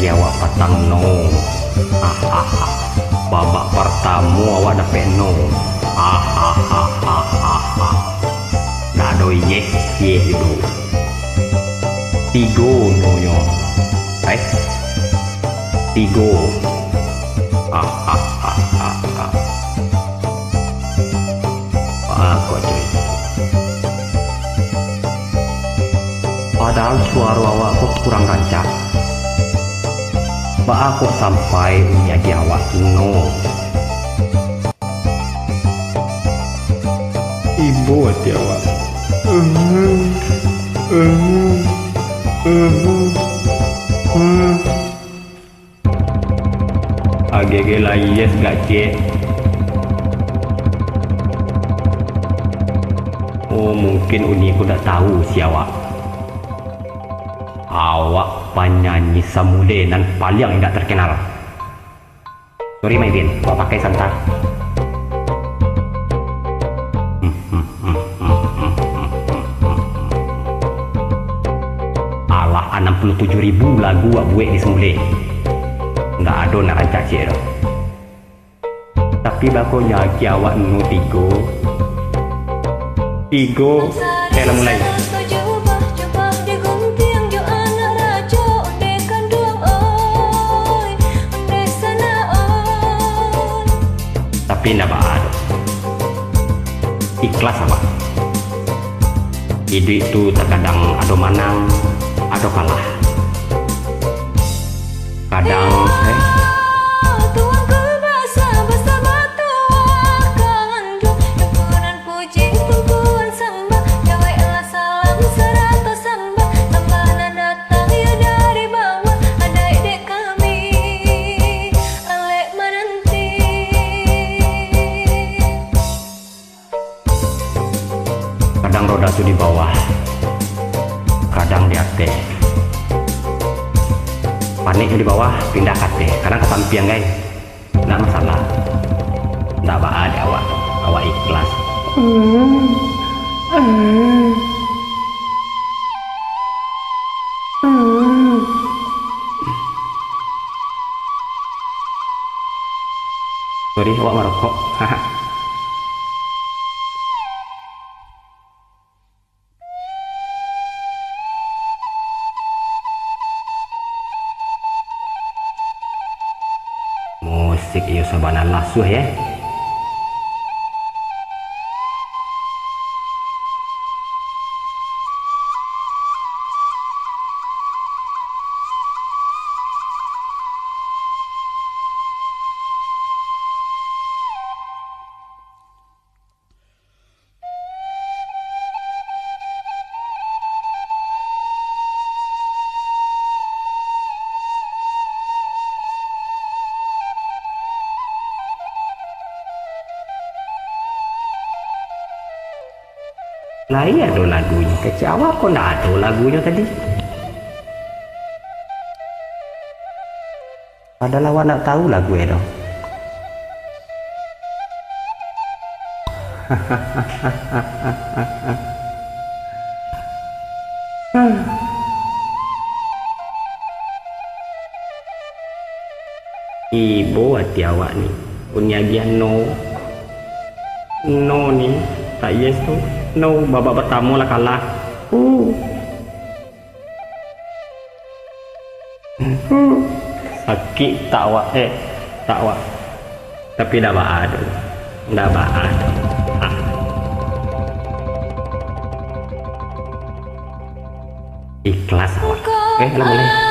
lagi awak patang no. Babak pertama awak dapat no. Dah do yes itu. Tigo no yo. Tigo. Aku cuy. Padahal suara awak kok kurang rancak. Aku sampai menyagi awak no. Ibu hati awak. Agak lah yes gak cek. Oh mungkin Uni ku dah tahu si awak. Awak penyanyi Samude dan paling tidak terkenal. Sorry Maivin, awak pakai santai. Alah 67.000 lagu awak buat di Samude. Nggak ada nak rancak cik. Tapi bakonya ki awak nu tigo dalam mulai. Tapi ndak ada. Ikhlas apa? Hidup itu terkadang ada menang, ada kalah. Kadang kadang roda itu di bawah, kadang di atas. Panik di bawah, pindah ke atas, kadang ke samping guys. Nggak masalah, nggak ada awak ikhlas. Sorry, awak merokok. Musik iyo sabana lasuh ya. Lah iya ada lagunya, kecil awak kok nggak ada lagunya tadi. Padahal awak nggak tahu lagu itu. Ibu hati awak nih punya gian no nih tak yes tuh. No, babak pertama lah kalah. Sakit tak wak, tak wak. Tapi dah ada, Ikhlas awak. Lah boleh.